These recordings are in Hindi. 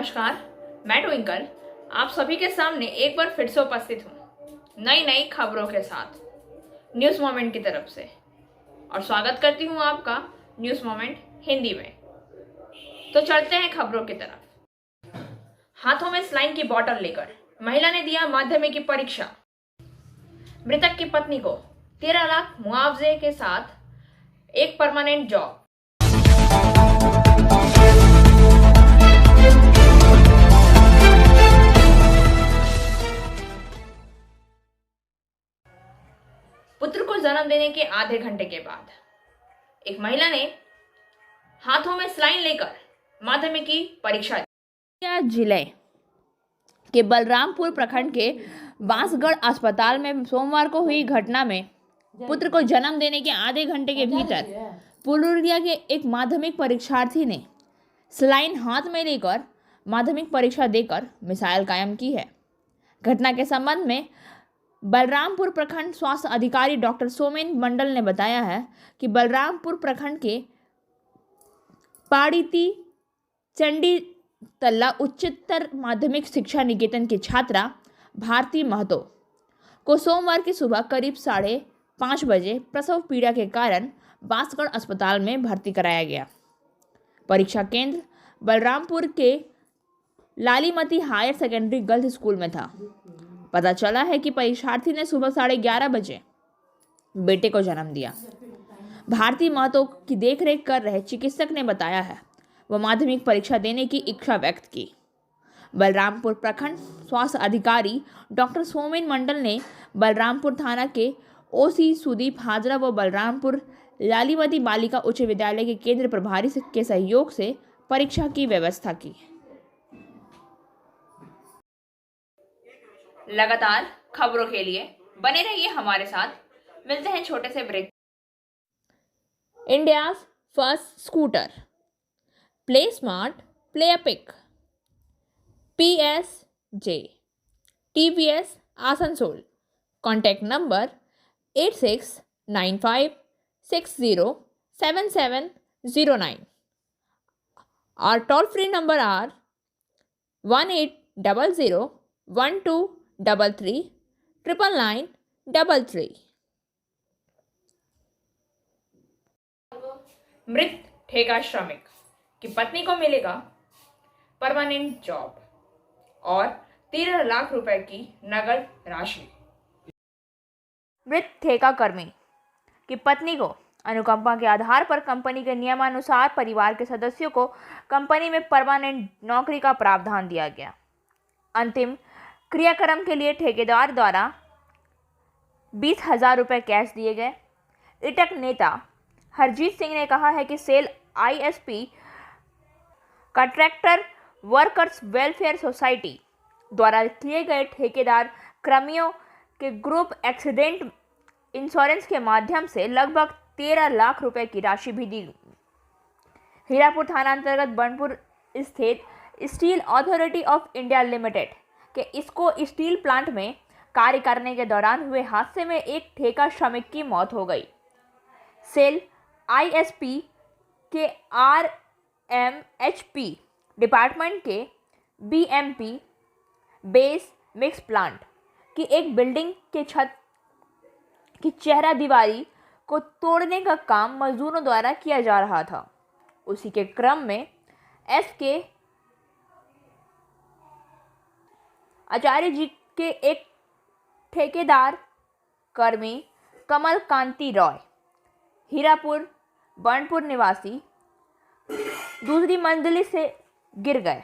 नमस्कार, मैं ट्विंकल आप सभी के सामने एक बार फिर से उपस्थित हूँ नई नई खबरों के साथ न्यूज़ मोमेंट की तरफ से। और स्वागत करती हूँ आपका न्यूज़ मोमेंट हिंदी में। तो चलते हैं खबरों की तरफ। हाथों में सलाइन की बोतल लेकर महिला ने दिया माध्यमिक की परीक्षा। मृतक की पत्नी को 13 लाख मुआवजे के साथ एक परमानेंट जॉब। पुत्र को जन्म देने के आधे घंटे के बाद एक महिला ने हाथों में सलाइन लेकर माध्यमिक की परीक्षा दी। जिले के बलरामपुर प्रखंड के बांसगढ़ अस्पताल में सोमवार को हुई घटना में पुत्र को जन्म देने के आधे घंटे के भीतर पुरुलिया के एक माध्यमिक परीक्षार्थी ने सलाइन हाथ में लेकर माध्यमिक परीक्षा देकर मिसाइल कायम की है। घटना के संबंध में बलरामपुर प्रखंड स्वास्थ्य अधिकारी डॉक्टर सोमेन मंडल ने बताया है कि बलरामपुर प्रखंड के पाड़ीती चंडी तल्ला उच्चतर माध्यमिक शिक्षा निकेतन की छात्रा भारती महतो को सोमवार की सुबह करीब 5:30 बजे प्रसव पीड़ा के कारण बांसगढ़ अस्पताल में भर्ती कराया गया। परीक्षा केंद्र बलरामपुर के लालीमती हायर सेकेंडरी गर्ल्स स्कूल में था। पता चला है कि परीक्षार्थी ने सुबह 11:30 बजे बेटे को जन्म दिया। भारती महतो की देखरेख कर रहे चिकित्सक ने बताया है वह माध्यमिक परीक्षा देने की इच्छा व्यक्त की। बलरामपुर प्रखंड स्वास्थ्य अधिकारी डॉक्टर सोमेन मंडल ने बलरामपुर थाना के ओसी सुदीप हाजरा व बलरामपुर लालीमती बालिका उच्च विद्यालय के केंद्र प्रभारी के सहयोग से परीक्षा की व्यवस्था की। लगातार खबरों के लिए बने रहिए हमारे साथ। मिलते हैं छोटे से break. India's first scooter play smart play epic PSJ TVS आसनसोल। Contact number 8695607709। और टोल फ्री नंबर आर 180012339933। मृत ठेका श्रमिक की पत्नी को मिलेगा परमानेंट जॉब और 13 लाख रुपए की नगद राशि। मृत ठेका कर्मी की पत्नी को अनुकंपा के आधार पर कंपनी के नियमानुसार परिवार के सदस्यों को कंपनी में परमानेंट नौकरी का प्रावधान दिया गया। अंतिम क्रियाक्रम के लिए ठेकेदार द्वारा 20,000 रुपये कैश दिए गए। इटक नेता हरजीत सिंह ने कहा है कि SAIL ISP contractor workers welfare society द्वारा किए गए ठेकेदार कर्मियों के ग्रुप एक्सीडेंट इंश्योरेंस के माध्यम से लगभग 13 लाख रुपए की राशि भी दी। हीरापुर थाना अंतर्गत बनपुर स्थित steel authority of India limited के इसको स्टील प्लांट में कार्य करने के दौरान हुए हादसे में एक ठेका श्रमिक की मौत हो गई। सेल ISP के RMHP डिपार्टमेंट के BMP बेस मिक्स प्लांट की एक बिल्डिंग के छत की चेहरा दीवारी को तोड़ने का काम मजदूरों द्वारा किया जा रहा था। उसी के क्रम में SK आचार्य जी के एक ठेकेदार कर्मी कमल कांति रॉय हीरापुर बनपुर निवासी दूसरी मंजिल से गिर गए।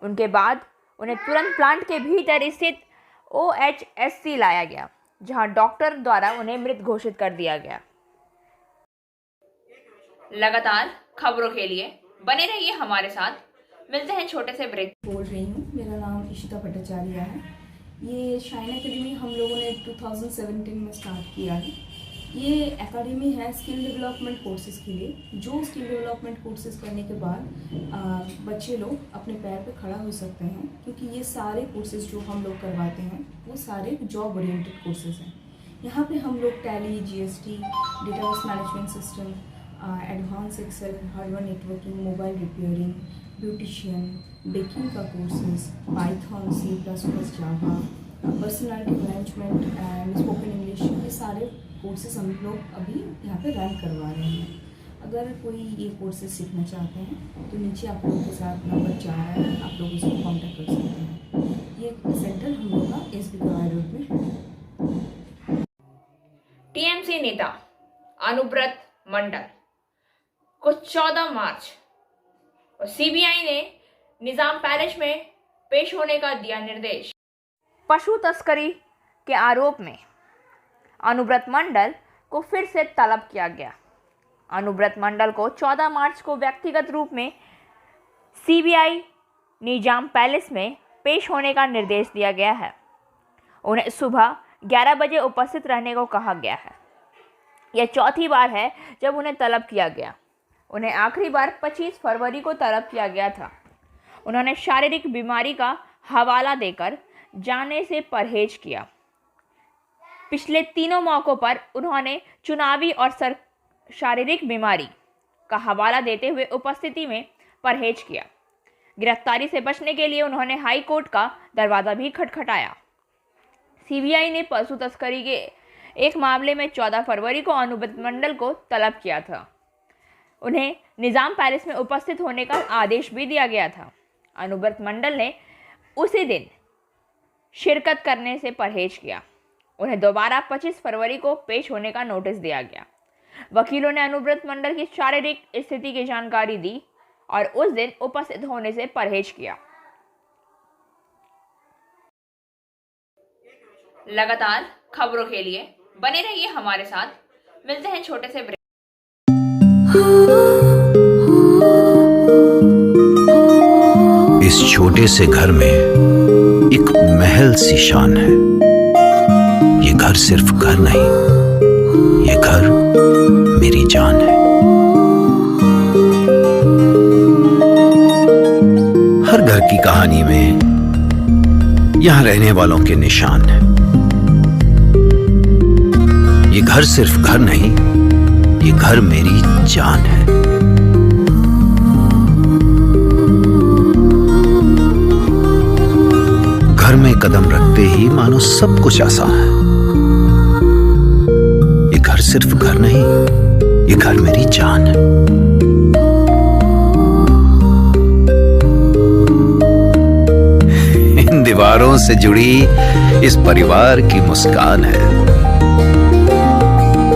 उनके बाद उन्हें तुरंत प्लांट के भीतर स्थित OHSC लाया गया, जहां डॉक्टर द्वारा उन्हें मृत घोषित कर दिया गया। लगातार खबरों के लिए बने रहिए हमारे साथ। मिलते हैं छोटे से ब्रेक। बोल रही हूँ, मेरा नाम इशिता भट्टाचार्य है। ये शाइन एकेडमी हम लोगों ने 2017 में स्टार्ट किया है। ये एकेडमी है स्किल डेवलपमेंट कोर्सेज़ के लिए। जो स्किल डेवलपमेंट कोर्सेज़ करने के बाद बच्चे लोग अपने पैर पे खड़ा हो सकते हैं, क्योंकि ये सारे कोर्सेज़ जो हम लोग करवाते हैं वो सारे जॉब ओरिएंटेड कोर्सेज़ हैं। यहाँ पे हम लोग Tally, GST, database management system, advanced Excel, hardware networking, mobile repairing, beautician, baking का courses, Python, C++, Java, personality management and spoken English, ये सारे कोर्सेज हम लोग अभी यहाँ पे रन करवा रहे हैं। अगर कोई ये कोर्सेज सीखना चाहते हैं तो नीचे आप लोगों के साथ नंबर जा रहा है, आप लोग इसको कांटेक्ट कर सकते हैं। ये सेंटर हम लोग का SB कवाई रोड में है। टीएमसी नेता अनुब्रत मंडल को 14 मार्च और सीबीआई ने निजाम पैलेस में पेश होने का दिया निर्देश। पशु तस्करी के आरोप में अनुब्रत मंडल को फिर से तलब किया गया। अनुब्रत मंडल को 14 मार्च को व्यक्तिगत रूप में सीबीआई निजाम पैलेस में पेश होने का निर्देश दिया गया है। उन्हें सुबह 11 बजे उपस्थित रहने को कहा गया है। यह चौथी बार है जब उन्हें तलब किया गया। उन्हें आखिरी बार 25 फरवरी को तलब किया गया था। उन्होंने शारीरिक बीमारी का हवाला देकर जाने से परहेज किया। पिछले तीनों मौक़ों पर उन्होंने चुनावी और शारीरिक बीमारी का हवाला देते हुए उपस्थिति में परहेज किया। गिरफ्तारी से बचने के लिए उन्होंने हाई कोर्ट का दरवाज़ा भी खटखटाया। सीबीआई ने पशु तस्करी के एक मामले में 14 फरवरी को अनुब्रत मंडल को तलब किया था। उन्हें निजाम पैलेस में उपस्थित होने का आदेश भी दिया गया था। अनुब्रत मंडल ने उसी दिन शिरकत करने से परहेज किया। उन्हें दोबारा 25 फरवरी को पेश होने का नोटिस दिया गया। वकीलों ने अनुब्रत मंडल की शारीरिक स्थिति की जानकारी दी और उस दिन उपस्थित होने से परहेज किया। लगातार खबरों के लिए बने रहिए हमारे साथ। मिलते हैं छोटे से ब्रेक। इस छोटे से घर में एक महल सी शान है। ये घर सिर्फ घर नहीं, ये घर मेरी जान है। हर घर की कहानी में यहां रहने वालों के निशान हैं। ये घर सिर्फ घर नहीं, ये घर मेरी जान है। घर में कदम रखते ही मानो सब कुछ आसान है। ये घर सिर्फ घर नहीं, ये घर मेरी जान है। इन दीवारों से जुड़ी इस परिवार की मुस्कान है।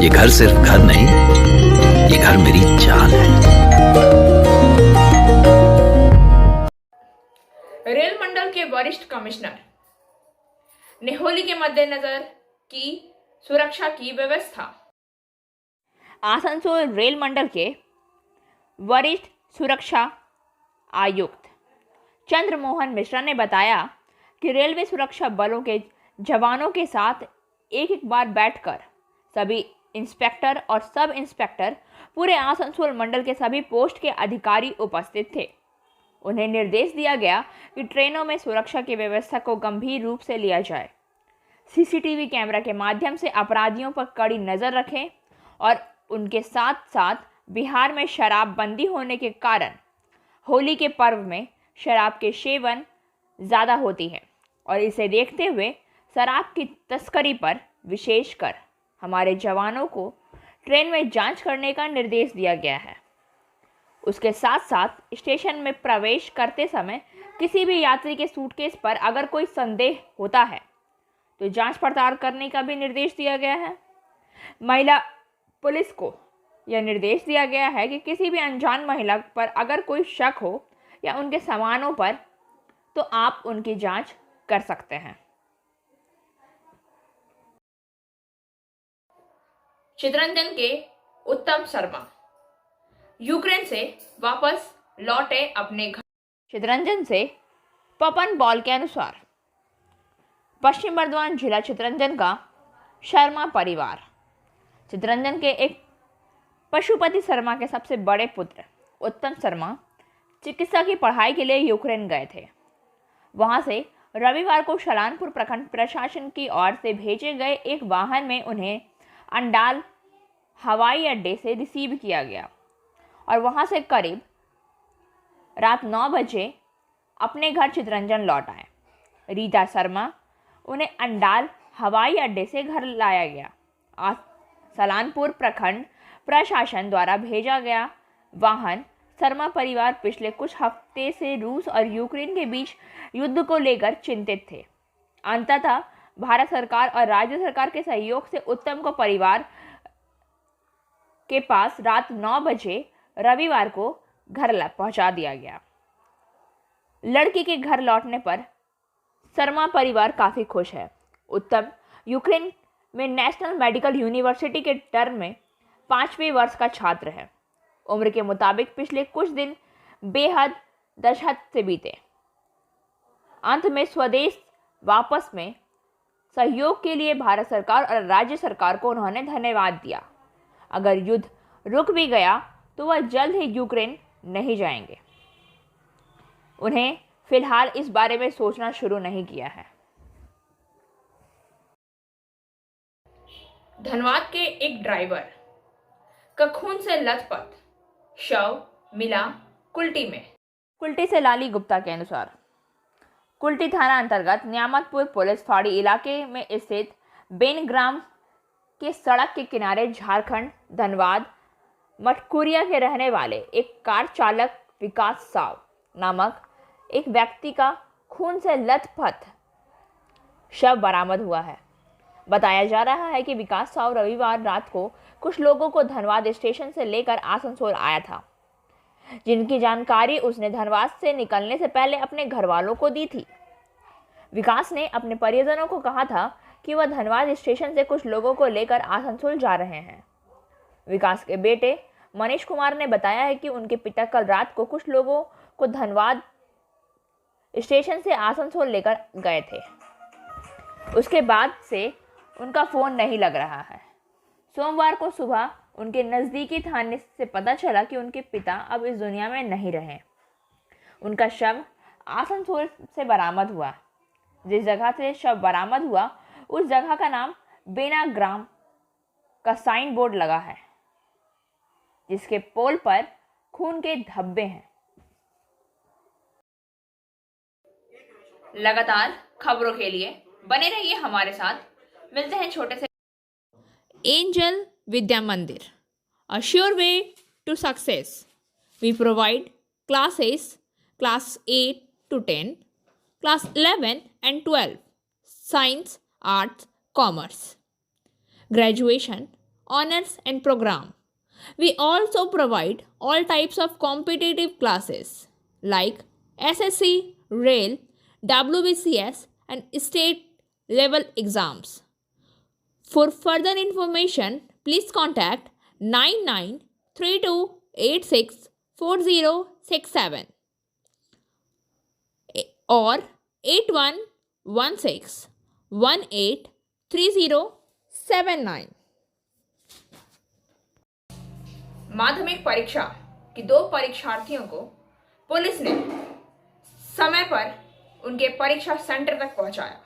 ये घर सिर्फ घर नहीं, ये घर मेरी जान है। रेल मंडल के वरिष्ठ कमिश्नर ने होली के मद्देनजर की सुरक्षा की व्यवस्था। आसनसोल रेल मंडल के वरिष्ठ सुरक्षा आयुक्त चंद्रमोहन मिश्रा ने बताया कि रेलवे सुरक्षा बलों के जवानों के साथ एक बार बैठकर सभी इंस्पेक्टर और सब इंस्पेक्टर पूरे आसनसोल मंडल के सभी पोस्ट के अधिकारी उपस्थित थे। उन्हें निर्देश दिया गया कि ट्रेनों में सुरक्षा की व्यवस्था को गंभीर रूप से लिया जाए। सीसीटीवी कैमरा के माध्यम से अपराधियों पर कड़ी नज़र रखें और उनके साथ साथ बिहार में शराबबंदी होने के कारण होली के पर्व में शराब के सेवन ज़्यादा होती है और इसे देखते हुए शराब की तस्करी पर विशेषकर हमारे जवानों को ट्रेन में जांच करने का निर्देश दिया गया है। उसके साथ साथ स्टेशन में प्रवेश करते समय किसी भी यात्री के सूटकेस पर अगर कोई संदेह होता है तो जांच पड़ताल करने का भी निर्देश दिया गया है। महिला पुलिस को यह निर्देश दिया गया है कि किसी भी अनजान महिला पर अगर कोई शक हो या उनके सामानों पर तो आप उनकी जांच कर सकते हैं। चितरंजन के उत्तम शर्मा यूक्रेन से वापस लौटे अपने घर। चितरंजन से पपन बॉल के अनुसार पश्चिम बर्धमान जिला चितरंजन का शर्मा परिवार चितरंजन के एक पशुपति शर्मा के सबसे बड़े पुत्र उत्तम शर्मा चिकित्सा की पढ़ाई के लिए यूक्रेन गए थे। वहां से रविवार को शलानपुर प्रखंड प्रशासन की ओर से भेजे गए एक वाहन में उन्हें अंडाल हवाई अड्डे से रिसीव किया गया और वहां से करीब रात 9 बजे अपने घर चितरंजन लौट आए। रीता शर्मा उन्हें अंडाल हवाई अड्डे से घर लाया गया। सलानपुर प्रखंड प्रशासन द्वारा भेजा गया वाहन शर्मा परिवार पिछले कुछ हफ्ते से रूस और यूक्रेन के बीच युद्ध को लेकर चिंतित थे। अंततः भारत सरकार और राज्य सरकार के सहयोग से उत्तम को परिवार के पास रात 9 बजे रविवार को घर पहुंचा दिया गया। लड़की के घर लौटने पर शर्मा परिवार काफी खुश है। उत्तम यूक्रेन में नेशनल मेडिकल यूनिवर्सिटी के टर्म में 5वें वर्ष का छात्र है। उम्र के मुताबिक पिछले कुछ दिन बेहद दशहत से बीते। अंत में स्वदेश वापस में सहयोग के लिए भारत सरकार और राज्य सरकार को उन्होंने धन्यवाद दिया। अगर युद्ध रुक भी गया तो वह जल्द ही यूक्रेन नहीं जाएंगे। उन्हें फिलहाल इस बारे में सोचना शुरू नहीं किया है। धनबाद के एक ड्राइवर का खून से लथपथ शव मिला कुल्टी में। कुल्टी से लाली गुप्ता के अनुसार कुल्टी थाना अंतर्गत न्यामतपुर पुलिस फाड़ी इलाके में स्थित बेनग्राम के सड़क के किनारे झारखंड धनबाद मटकुरिया के रहने वाले एक कार चालक विकास साव नामक एक व्यक्ति का खून से लथपथ शव बरामद हुआ है। बताया जा रहा है कि विकास साव रविवार रात को कुछ लोगों को धनबाद स्टेशन से लेकर आसनसोल आया था, जिनकी जानकारी उसने धनबाद से निकलने से पहले अपने घर वालों को दी थी। विकास ने अपने परिजनों को कहा था कि वह धनबाद स्टेशन से कुछ लोगों को लेकर आसनसोल जा रहे हैं। विकास के बेटे मनीष कुमार ने बताया है कि उनके पिता कल रात को कुछ लोगों को धनबाद स्टेशन से आसनसोल लेकर गए थे। उसके बाद से उनका फ़ोन नहीं लग रहा है। सोमवार को सुबह उनके नज़दीकी थाने से पता चला कि उनके पिता अब इस दुनिया में नहीं रहे। उनका शव आसनसोल से बरामद हुआ। जिस जगह से शव बरामद हुआ उस जगह का नाम बेनाग्राम का साइन बोर्ड लगा है, जिसके पोल पर खून के धब्बे हैं। लगातार खबरों के लिए बने रहिए हमारे साथ। मिलते हैं छोटे से एंजल विद्या मंदिर, a sure way to success. We provide classes class 8 to 10, class 11 and 12, science, arts, commerce, graduation, honors and program. We also provide all types of competitive classes like SSC, Rail, WBCS and state level exams. For further information, please contact 9932864067 or 8116183079. माध्यमिक परीक्षा की 2 परीक्षार्थियों को पुलिस ने समय पर उनके परीक्षा सेंटर तक पहुंचाया।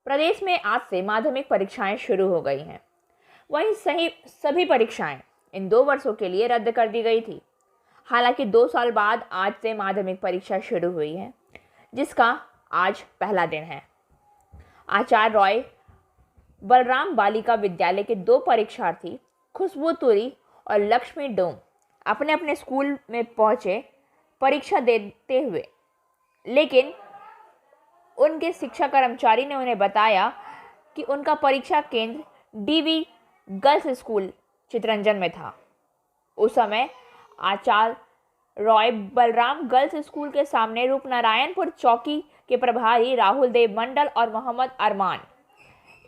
प्रदेश में आज से माध्यमिक परीक्षाएं शुरू हो गई हैं। वहीं सभी परीक्षाएं इन 2 वर्षों के लिए रद्द कर दी गई थी। हालांकि 2 साल बाद आज से माध्यमिक परीक्षा शुरू हुई है, जिसका आज पहला दिन है। आचार्य रॉय बलराम बालिका विद्यालय के 2 परीक्षार्थी खुशबू तुरी और लक्ष्मी डोम अपने अपने स्कूल में पहुंचे परीक्षा देते हुए, लेकिन उनके शिक्षा कर्मचारी ने उन्हें बताया कि उनका परीक्षा केंद्र डीवी गर्ल्स स्कूल चितरंजन में था। उस समय आचार्य रॉय बलराम गर्ल्स स्कूल के सामने रूपनारायणपुर चौकी के प्रभारी राहुल देव मंडल और मोहम्मद अरमान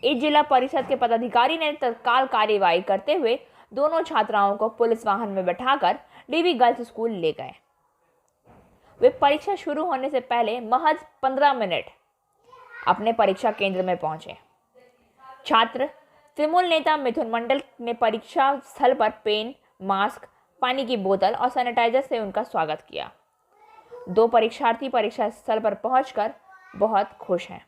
इस जिला परिषद के पदाधिकारी ने तत्काल कार्यवाही करते हुए दोनों छात्राओं को पुलिस वाहन में बैठाकर डीवी गर्ल्स स्कूल ले गए। वे परीक्षा शुरू होने से पहले महज 15 मिनट अपने परीक्षा केंद्र में पहुंचे। छात्र तृणमूल नेता मिथुन मंडल ने परीक्षा स्थल पर पेन, मास्क, पानी की बोतल और सैनिटाइजर से उनका स्वागत किया। 2 परीक्षार्थी परीक्षा स्थल पर पहुंचकर बहुत खुश हैं।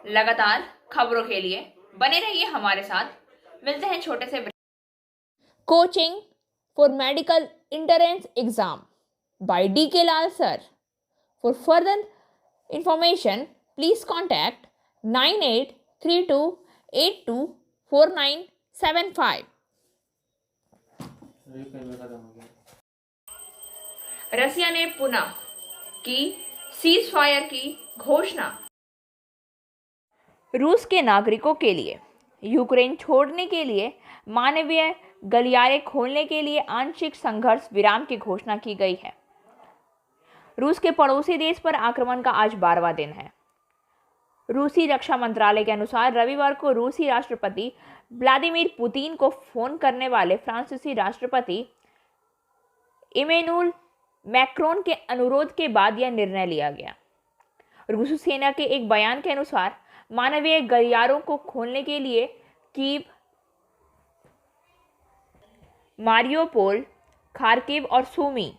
लगातार खबरों के लिए बने रहिए हमारे साथ। मिलते हैं छोटे से coaching for medical entrance exam by D.K. Lal sir. For further information, please contact 9832824975. रसिया ने पुनः की सीज फायर की घोषणा। रूस के नागरिकों के लिए यूक्रेन छोड़ने के लिए मानवीय गलियारे खोलने के लिए आंशिक संघर्ष विराम की घोषणा की गई है। रूस के पड़ोसी देश पर आक्रमण का आज 12वां दिन है। रूसी रक्षा मंत्रालय के अनुसार रविवार को रूसी राष्ट्रपति व्लादिमीर पुतिन को फोन करने वाले फ्रांसीसी राष्ट्रपति इमैनुअल मैक्रोन के अनुरोध के बाद यह निर्णय लिया गया। रूसी सेना के एक बयान के अनुसार मानवीय गलियारों को खोलने के लिए कीव, मारियोपोल, खार्किव और सूमी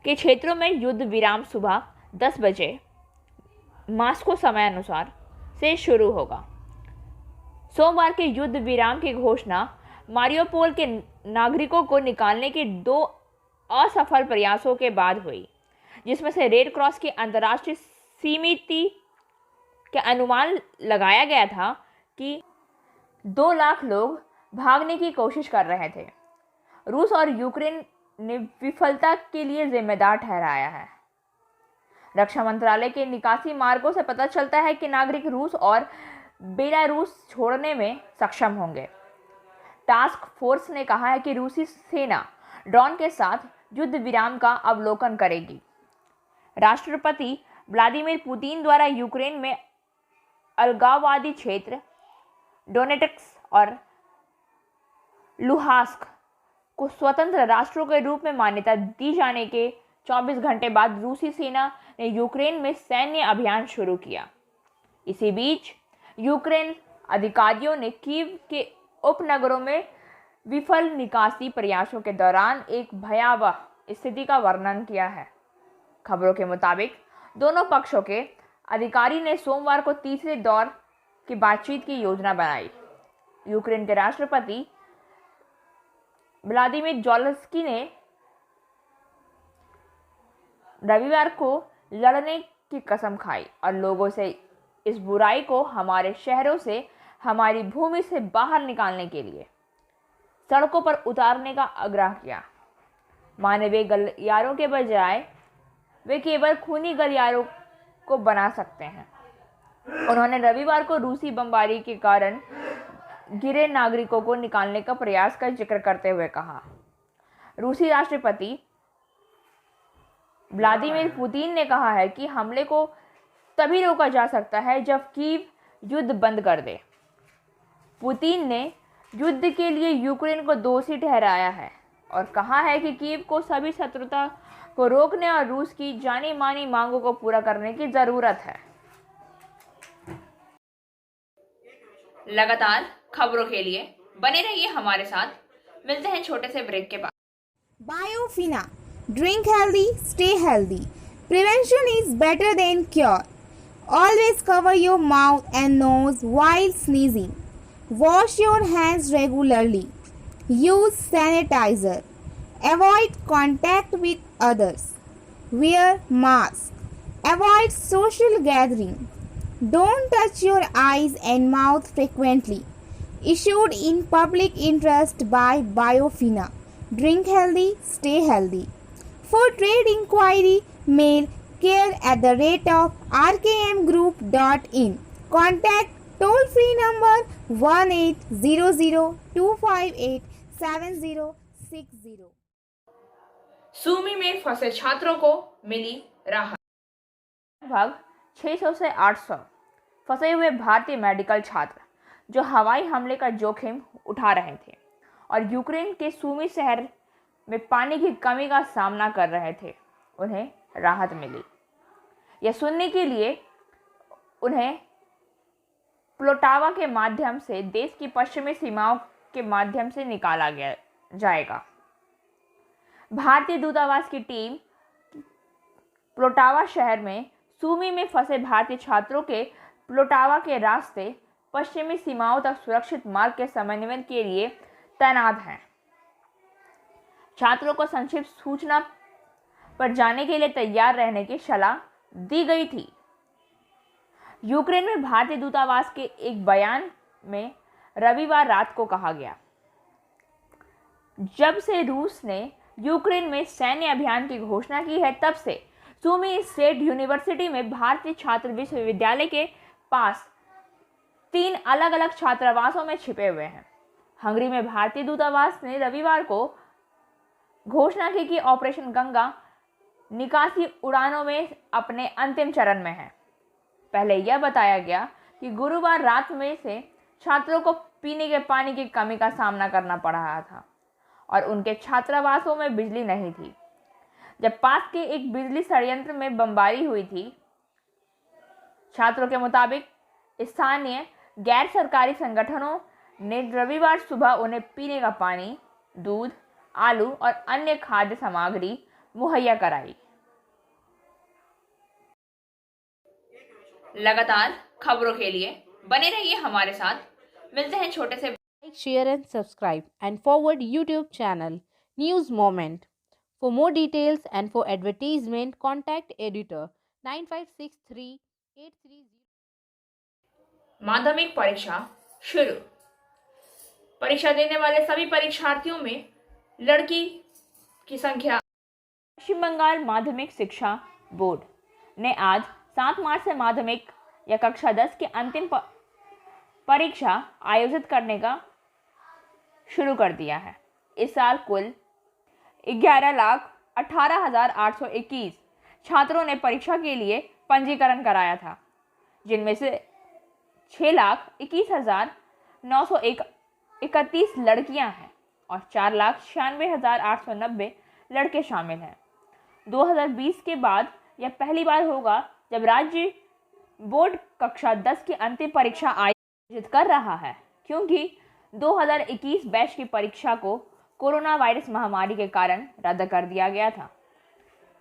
के क्षेत्रों में युद्ध विराम सुबह 10 बजे मॉस्को समय अनुसार से शुरू होगा। सोमवार के युद्ध विराम की घोषणा मारियोपोल के नागरिकों को निकालने के 2 असफल प्रयासों के बाद हुई, जिसमें से रेड क्रॉस की अंतर्राष्ट्रीय समिति के अनुमान लगाया गया था कि 2 लाख लोग भागने की कोशिश कर रहे थे। रूस और यूक्रेन ने विफलता के लिए जिम्मेदार ठहराया है। रक्षा मंत्रालय के निकासी मार्गों से पता चलता है कि नागरिक रूस और बेलारूस छोड़ने में सक्षम होंगे। टास्क फोर्स ने कहा है कि रूसी सेना ड्रोन के साथ युद्ध विराम का अवलोकन करेगी। राष्ट्रपति व्लादिमीर पुतिन द्वारा यूक्रेन में अलगाववादी क्षेत्र डोनेट्स्क और लुहांस्क को स्वतंत्र राष्ट्रों के रूप में मान्यता दी जाने के 24 घंटे बाद रूसी सेना ने यूक्रेन में सैन्य अभियान शुरू किया। इसी बीच यूक्रेन अधिकारियों ने कीव के उपनगरों में विफल निकासी प्रयासों के दौरान एक भयावह स्थिति का वर्णन किया है। खबरों के मुताबिक दोनों पक्षों के अधिकारी ने सोमवार को तीसरे दौर की बातचीत की योजना बनाई। यूक्रेन के राष्ट्रपति व्लादिमीर ज़ेलेंस्की ने रविवार को लड़ने की कसम खाई और लोगों से इस बुराई को हमारे शहरों से, हमारी भूमि से बाहर निकालने के लिए सड़कों पर उतारने का आग्रह किया। मानवीय गलियारों के बजाय वे केवल खूनी गलियारों को बना सकते हैं। उन्होंने रविवार को रूसी बमबारी के कारण गिरे नागरिकों को निकालने का प्रयास का जिक्र करते हुए कहा। रूसी राष्ट्रपति व्लादिमीर पुतिन ने कहा है कि हमले को तभी रोका जा सकता है जब कीव युद्ध बंद कर दे। पुतिन ने युद्ध के लिए यूक्रेन को दोषी ठहराया है और कहा है कि कीव को सभी शत्रुता को रोकने और रूस की जानी मानी मांगों को पूरा करने की जरूरत है। लगातार खबरों के लिए बने रहिए हमारे साथ। मिलते हैं छोटे से ब्रेक के बाद। Biofina. Drink healthy, stay healthy. Prevention is better than cure. Always cover your mouth and nose while sneezing. Wash your hands regularly. Use sanitizer. Avoid contact with others. Wear mask. Avoid social gathering. Don't touch your eyes and mouth frequently. Issued in public interest by Biofina. Drink healthy, stay healthy. For trade inquiry, mail care@rkmgroup.in. Contact toll-free number 1800-258-7060. सूमी में फंसे छात्रों को मिली राहत। लगभग 600 से 800 फंसे हुए भारतीय मेडिकल छात्र जो हवाई हमले का जोखिम उठा रहे थे और यूक्रेन के सूमी शहर में पानी की कमी का सामना कर रहे थे, उन्हें राहत मिली। यह सुनने के लिए उन्हें प्लोटावा के माध्यम से देश की पश्चिमी सीमाओं के माध्यम से निकाला जाएगा। भारतीय दूतावास की टीम प्लोटावा शहर में सूमी में फंसे भारतीय छात्रों के प्लोटावा के रास्ते पश्चिमी सीमाओं तक सुरक्षित मार्ग के समन्वय के लिए तैनात हैं। छात्रों को संक्षिप्त सूचना पर जाने के लिए तैयार रहने की सलाह दी गई थी। यूक्रेन में भारतीय दूतावास के एक बयान में रविवार रात को कहा गया, जब से रूस ने यूक्रेन में सैन्य अभियान की घोषणा की है, तब से सुमी स्टेट यूनिवर्सिटी में भारतीय छात्र विश्वविद्यालय के पास 3 अलग अलग छात्रावासों में छिपे हुए हैं। हंगरी में भारतीय दूतावास ने रविवार को घोषणा की कि ऑपरेशन गंगा निकासी उड़ानों में अपने अंतिम चरण में है। पहले यह बताया गया कि गुरुवार रात में से छात्रों को पीने के पानी की कमी का सामना करना पड़ रहा था और उनके छात्रावासों में बिजली नहीं थी, जब पास के एक बिजली संयंत्र में बमबारी हुई थी। छात्रों के मुताबिक स्थानीय गैर सरकारी संगठनों ने रविवार सुबह उन्हें पीने का पानी, दूध, आलू और अन्य खाद्य सामग्री मुहैया कराई। लगातार खबरों के लिए बने रहिए हमारे साथ। मिलते हैं छोटे से Like, share and subscribe and forward YouTube channel News Moment. For more details and for advertisement, contact editor 9563830. माध्यमिक परीक्षा शुरू। परीक्षा देने वाले सभी परीक्षार्थियों में लड़की की संख्या। पश्चिम बंगाल माध्यमिक शिक्षा बोर्ड ने आज 7 मार्च से माध्यमिक या कक्षा 10 की अंतिम परीक्षा आयोजित करने का शुरू कर दिया है। इस साल कुल 11,18,821 छात्रों ने परीक्षा के लिए पंजीकरण कराया था, जिनमें से 6,21,931 लड़कियां हैं और 4,96,890 लड़के शामिल हैं। 2020 के बाद यह पहली बार होगा जब राज्य बोर्ड कक्षा 10 की अंतिम परीक्षा आयोजित कर रहा है, क्योंकि 2021 बैच की परीक्षा को कोरोना वायरस महामारी के कारण रद्द कर दिया गया था।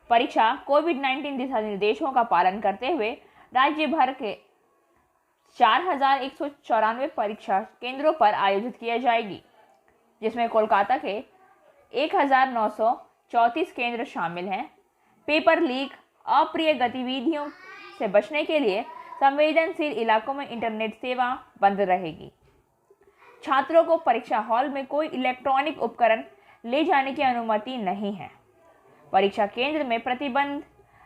परीक्षा कोविड-19 दिशा निर्देशों का पालन करते हुए राज्य भर के 4,194 परीक्षा केंद्रों पर आयोजित किया जाएगी, जिसमें कोलकाता के 1,934 केंद्र शामिल हैं। पेपर लीक, अप्रिय गतिविधियों से बचने के लिए संवेदनशील इलाकों में इंटरनेट सेवा बंद रहेगी। छात्रों को परीक्षा हॉल में कोई इलेक्ट्रॉनिक उपकरण ले जाने की अनुमति नहीं है। परीक्षा केंद्र में प्रतिबंध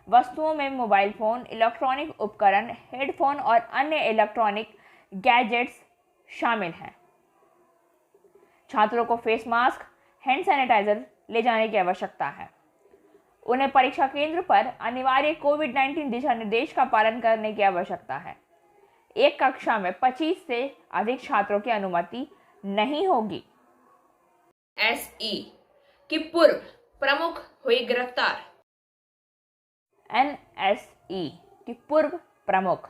वस्तुओं में मोबाइल फोन, इलेक्ट्रॉनिक उपकरण, हेडफोन और अन्य इलेक्ट्रॉनिक गैजेट्स शामिल हैं। छात्रों को फेस मास्क, हैंड सैनिटाइजर ले जाने की आवश्यकता है। उन्हें परीक्षा केंद्र पर अनिवार्य कोविड-19 दिशा निर्देश का पालन करने की आवश्यकता है। एक कक्षा में 25 से अधिक छात्रों की अनुमति नहीं होगी। एसई की पूर्व प्रमुख हुई गिरफ्तार। एनएसई की पूर्व प्रमुख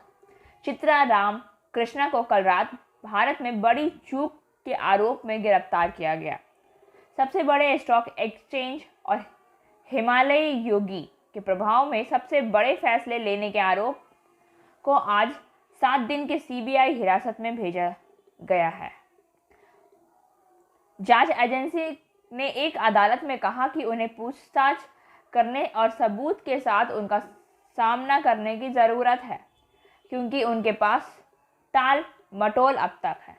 चित्रा राम कृष्णा को कल रात भारत में बड़ी चूक के आरोप में गिरफ्तार किया गया। सबसे बड़े स्टॉक एक्सचेंज और हिमालय योगी के प्रभाव में सबसे बड़े फैसले लेने के आरोप को आज 7 दिन के सीबीआई हिरासत में भेजा गया है। जांच एजेंसी ने एक अदालत में कहा कि उन्हें पूछताछ करने और सबूत के साथ उनका सामना करने की ज़रूरत है, क्योंकि उनके पास टाल मटोल अब तक है।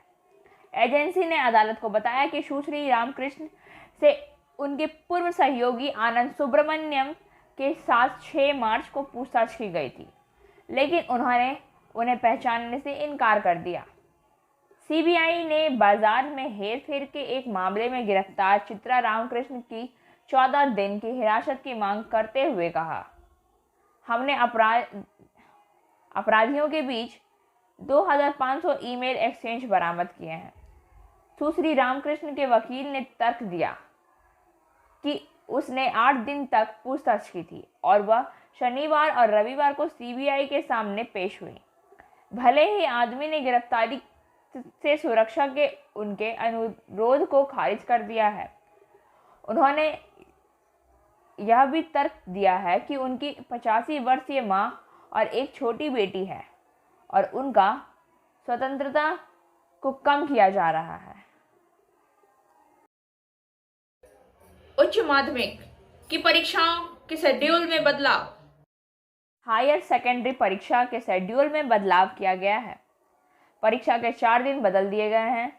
एजेंसी ने अदालत को बताया कि सुश्री रामकृष्ण से उनके पूर्व सहयोगी आनंद सुब्रमण्यम के साथ 6 मार्च को पूछताछ की गई थी, लेकिन उन्होंने उन्हें पहचानने से इनकार कर दिया। सीबीआई ने बाजार में हेरफेर के एक मामले में गिरफ्तार चित्रा रामकृष्ण की 14 दिन की हिरासत की मांग करते हुए कहा, हमने अपराधियों के बीच 2,500 ईमेल एक्सचेंज बरामद किए हैं। सुश्री रामकृष्ण के वकील ने तर्क दिया कि उसने 8 दिन तक पूछताछ की थी और वह शनिवार और रविवार को सीबीआई के सामने पेश हुई। भले ही आदमी ने गिरफ्तारी से सुरक्षा के उनके अनुरोध को खारिज कर दिया है, उन्होंने यह भी तर्क दिया है कि उनकी 85 वर्षीय मां और एक छोटी बेटी है और उनका स्वतंत्रता को कम किया जा रहा है। उच्च माध्यमिक की परीक्षाओं के शेड्यूल में बदलाव। हायर सेकेंडरी परीक्षा के शेड्यूल में बदलाव किया गया है। परीक्षा के 4 दिन बदल दिए गए हैं।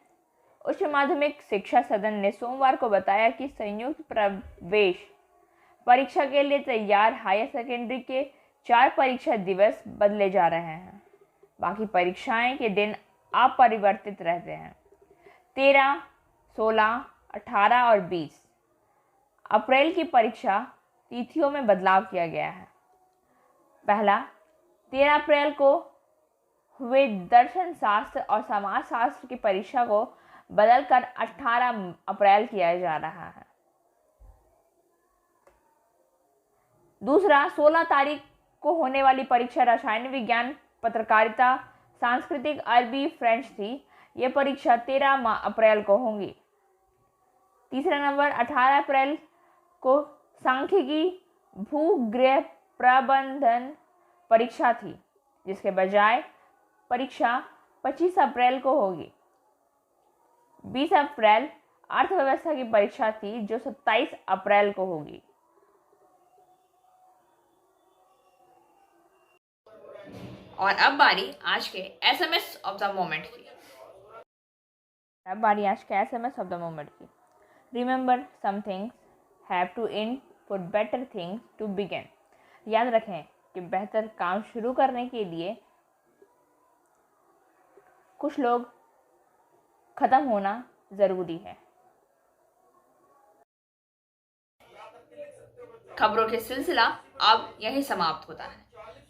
उच्च माध्यमिक शिक्षा सदन ने सोमवार को बताया कि संयुक्त प्रवेश परीक्षा के लिए तैयार हायर सेकेंडरी के 4 परीक्षा दिवस बदले जा रहे हैं। बाकी परीक्षाएं के दिन अपरिवर्तित रहते हैं। 13, 16, 18 और 20 अप्रैल की परीक्षा तिथियों में बदलाव किया गया है। पहला 13 अप्रैल को हुए दर्शन शास्त्र और समाज शास्त्र की परीक्षा को बदलकर 18 अप्रैल किया जा रहा है। दूसरा 16 तारीख को होने वाली परीक्षा रसायन विज्ञान, पत्रकारिता, सांस्कृतिक, अरबी, फ्रेंच थी। ये परीक्षा 13 अप्रैल को होंगी। तीसरा नंबर 18 अप्रैल को सांख्यिकी, भूगृह प्रबंधन परीक्षा थी, जिसके बजाय परीक्षा 25 अप्रैल को होगी। 20 अप्रैल अर्थव्यवस्था की परीक्षा थी, जो 27 अप्रैल को होगी। और अब बारी आज के एसएमएस ऑफ द मोमेंट की। Remember some things have to end for better things to begin. याद रखें कि बेहतर काम शुरू करने के लिए कुछ लोग खत्म होना जरूरी है। खबरों के सिलसिला अब यही समाप्त होता है।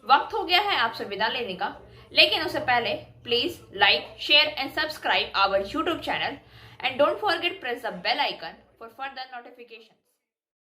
वक्त हो गया है आपसे विदा लेने का, लेकिन उससे पहले please like, share and subscribe our YouTube channel and don't forget press the bell icon for further notifications.